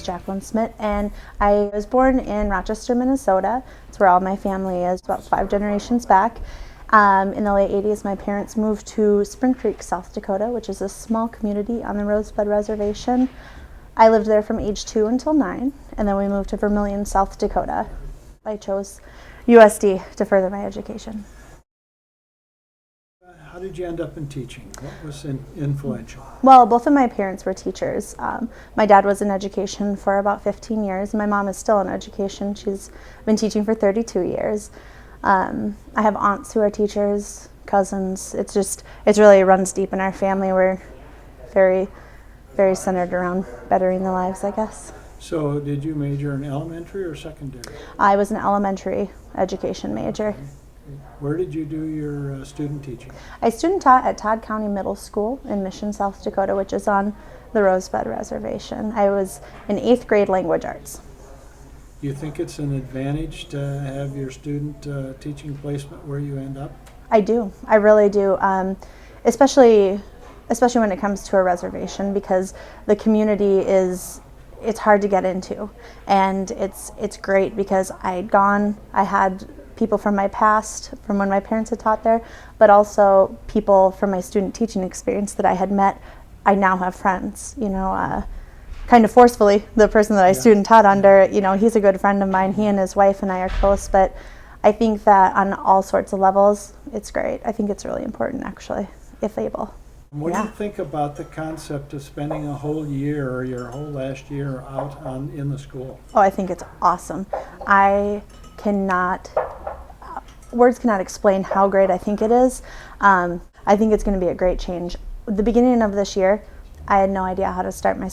Jacque Smidt, and I was born in Rochester, Minnesota. It's where all my family is, about 5 generations back. In the late 80s, my parents moved to Spring Creek, South Dakota, which is a small community on the Rosebud Reservation. I lived there from age 2 until 9, and then we moved to Vermillion, South Dakota. I chose USD to further my education. How did you end up in teaching? What was influential? Well, both of my parents were teachers. My dad was in education for about 15 years. My mom is still in education. She's been teaching for 32 years. I have aunts who are teachers, cousins. It really runs deep in our family. We're very, very centered around bettering the lives, I guess. So did you major in elementary or secondary? I was an elementary education major. Okay. Where did you do your student teaching? I student taught at Todd County Middle School in Mission, South Dakota, which is on the Rosebud Reservation. I was in 8th grade language arts. Do you think it's an advantage to have your student teaching placement where you end up? I do. I really do, especially when it comes to a reservation, because the community it's hard to get into, and it's great because I had people from my past, from when my parents had taught there, but also people from my student teaching experience that I had met. I now have friends, kind of forcefully. The person that I student taught under, he's a good friend of mine. He and his wife and I are close, but I think that on all sorts of levels, it's great. I think it's really important, actually, if able. What do you think about the concept of spending a whole year or your whole last year out in the school? Oh, I think it's awesome. Words cannot explain how great I think it is. I think it's going to be a great change. At the beginning of this year, I had no idea how to start my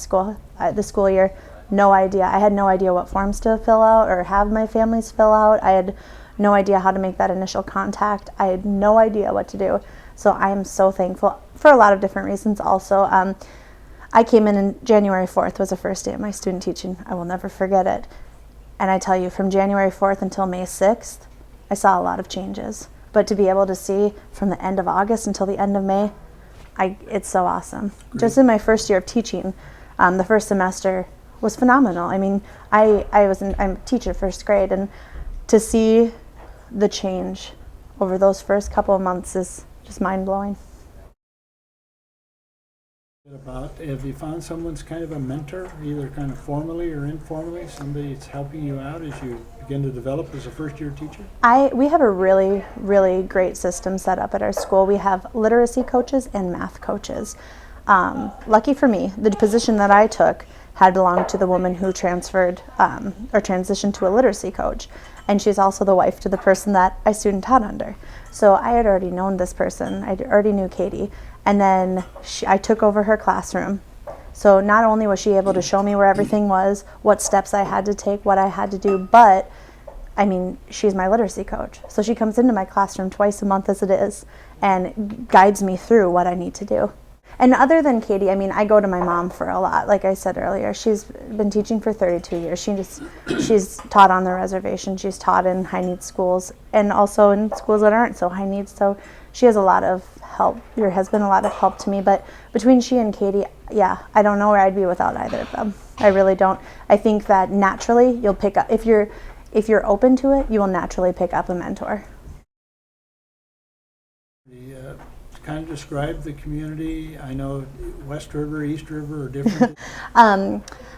the school year. No idea. I had no idea what forms to fill out or have my families fill out. I had no idea how to make that initial contact. I had no idea what to do. So I am so thankful for a lot of different reasons also. I came in January 4th was the first day of my student teaching. I will never forget it. And I tell you, from January 4th until May 6th, I saw a lot of changes. But to be able to see from the end of August until the end of May, it's so awesome. Great. Just in my first year of teaching, the first semester was phenomenal. I mean, I'm a teacher first grade, and to see the change over those first couple of months is just mind-blowing. Have you found someone's kind of a mentor, either kind of formally or informally, somebody that's helping you out as you begin to develop as a first-year teacher? We have a really, really great system set up at our school. We have literacy coaches and math coaches. Lucky for me, the position that I took had belonged to the woman who transferred or transitioned to a literacy coach. And she's also the wife to the person that I student taught under. So I had already known this person. I already knew Katie. And then I took over her classroom. So not only was she able to show me where everything was, what steps I had to take, what I had to do, but she's my literacy coach. So she comes into my classroom twice a month as it is and guides me through what I need to do. And other than Katie, I go to my mom for a lot. Like I said earlier, she's been teaching for 32 years. She's taught on the reservation. She's taught in high needs schools and also in schools that aren't so high needs. So she has a lot of help. There has been a lot of help to me. But between she and Katie, I don't know where I'd be without either of them. I really don't. I think that naturally you'll pick up, if you're open to it, you will naturally pick up a mentor. Kind of describe the community. I know West River, East River are different.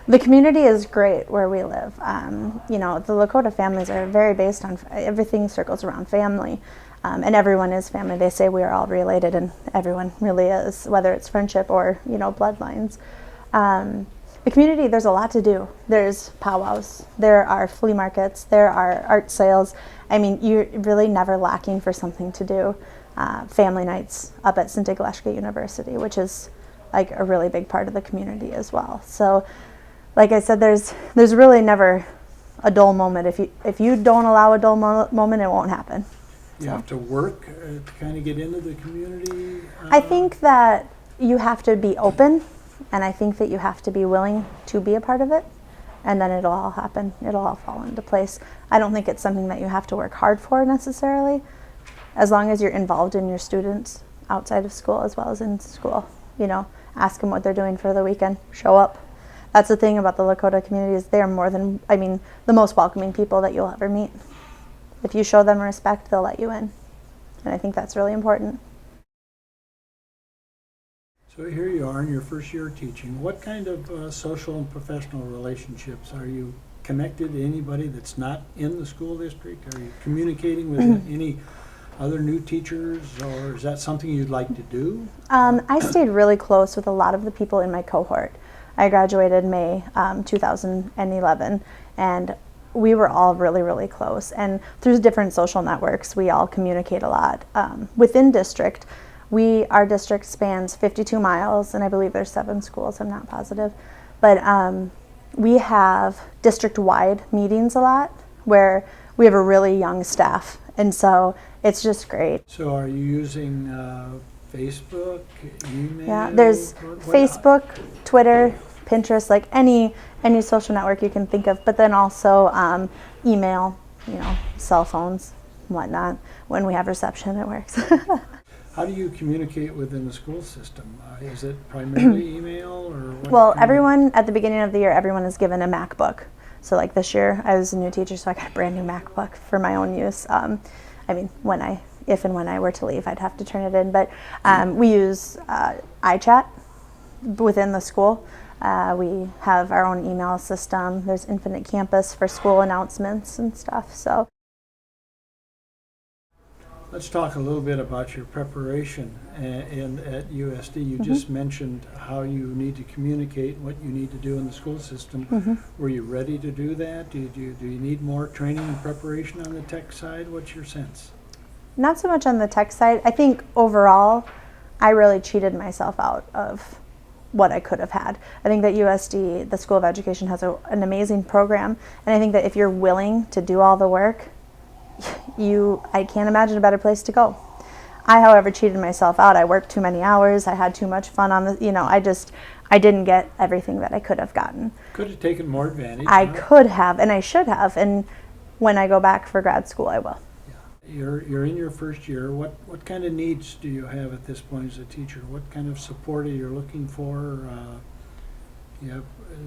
The community is great where we live. The Lakota families are very based on, everything circles around family. And everyone is family. They say we are all related, and everyone really is, whether it's friendship or, bloodlines. The community, there's a lot to do. There's powwows, there are flea markets, there are art sales. You're really never lacking for something to do. Family nights up at St. Igleshka University, which is like a really big part of the community as well. So, like I said, there's really never a dull moment. If you don't allow a dull moment, it won't happen. You have to work to kind of get into the community? I think that you have to be open, and I think that you have to be willing to be a part of it, and then it'll all happen. It'll all fall into place. I don't think it's something that you have to work hard for necessarily, as long as you're involved in your students outside of school as well as in school. Ask them what they're doing for the weekend. Show up. That's the thing about the Lakota community, is they're the most welcoming people that you'll ever meet. If you show them respect, they'll let you in. And I think that's really important. So here you are in your first year of teaching. What kind of social and professional relationships are you connected to? Anybody that's not in the school district? Are you communicating with any other new teachers, or is that something you'd like to do? I stayed really close with a lot of the people in my cohort. I graduated May 2011, and we were all really, really close. And through different social networks, we all communicate a lot. Within district, our district spans 52 miles, and I believe there's 7 schools, I'm not positive. But we have district-wide meetings a lot, where we have a really young staff, and so it's just great. So are you using Facebook, email? Yeah, there's Facebook, Twitter, Pinterest, like any social network you can think of, but then also email, cell phones, whatnot. When we have reception, it works. How do you communicate within the school system? Is it primarily email, or what? Well, everyone at the beginning of the year, everyone is given a MacBook. So like this year, I was a new teacher, so I got a brand new MacBook for my own use. If and when I were to leave, I'd have to turn it in. But we use iChat within the school. We have our own email system. There's Infinite Campus for school announcements and stuff. So. Let's talk a little bit about your preparation at USD. You just mentioned how you need to communicate what you need to do in the school system. Were you ready to do that? Do you need more training and preparation on the tech side? What's your sense? Not so much on the tech side. I think overall, I really cheated myself out of what I could have had. I think that USD, the School of Education, has an amazing program, and I think that if you're willing to do all the work, I can't imagine a better place to go. I, however, cheated myself out. I worked too many hours. I had too much fun on the, I didn't get everything that I could have gotten. Could have taken more advantage. I could have, and I should have, and when I go back for grad school, I will. You're in your first year. What kind of needs do you have at this point as a teacher? What kind of support are you looking for?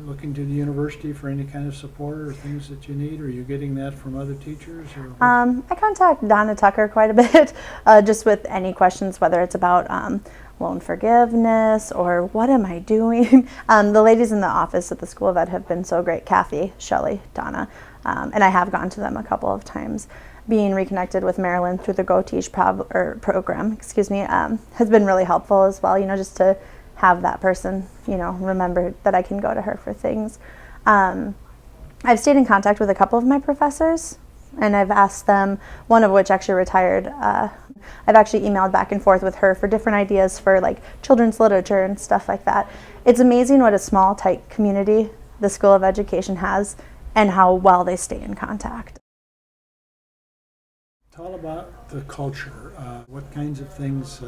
Looking to the university for any kind of support or things that you need? Are you getting that from other teachers? Or I contact Donna Tucker quite a bit, just with any questions, whether it's about loan forgiveness or what am I doing. The ladies in the office at the School of Ed have been so great. Kathy, Shelley, Donna, and I have gone to them a couple of times. Being reconnected with Marilyn through the GoTeach program, has been really helpful as well, just to have that person, remember that I can go to her for things. I've stayed in contact with a couple of my professors, and I've asked them, one of which actually retired. I've actually emailed back and forth with her for different ideas for like children's literature and stuff like that. It's amazing what a small, tight community the School of Education has and how well they stay in contact. Tell about the culture. What kinds of things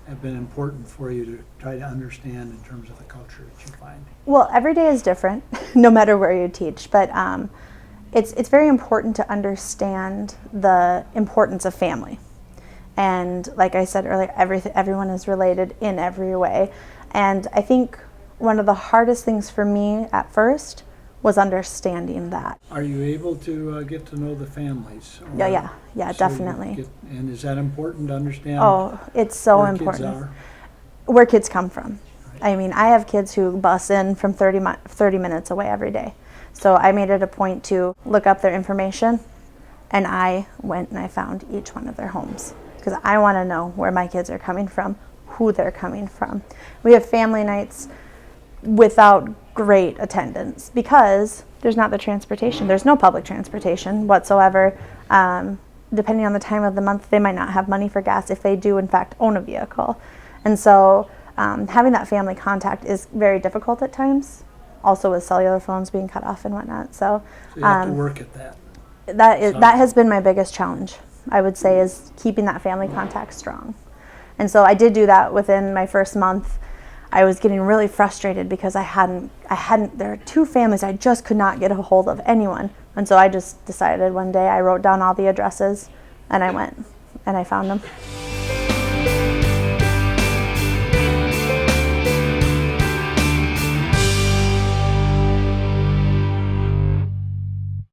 have been important for you to try to understand in terms of the culture that you find? Well, every day is different, no matter where you teach, but it's very important to understand the importance of family. And like I said earlier, everyone is related in every way. And I think one of the hardest things for me at first was understanding that. Are you able to get to know the families? Yeah, definitely. And is that important to understand? Oh, it's so where important. Kids are? Where kids come from. Right. I mean, I have kids who bus in from 30 minutes away every day. So I made it a point to look up their information, and I went and I found each one of their homes, because I want to know where my kids are coming from, who they're coming from. We have family nights without great attendance because there's not the transportation. There's no public transportation whatsoever. Depending on the time of the month, they might not have money for gas if they do in fact own a vehicle. And so having that family contact is very difficult at times, also with cellular phones being cut off and whatnot. So you have to work at that. That has been my biggest challenge, I would say, is keeping that family contact strong. And so I did do that within my first month. I was getting really frustrated because there are 2 families I just could not get a hold of anyone. And so I just decided one day, I wrote down all the addresses and I went and I found them.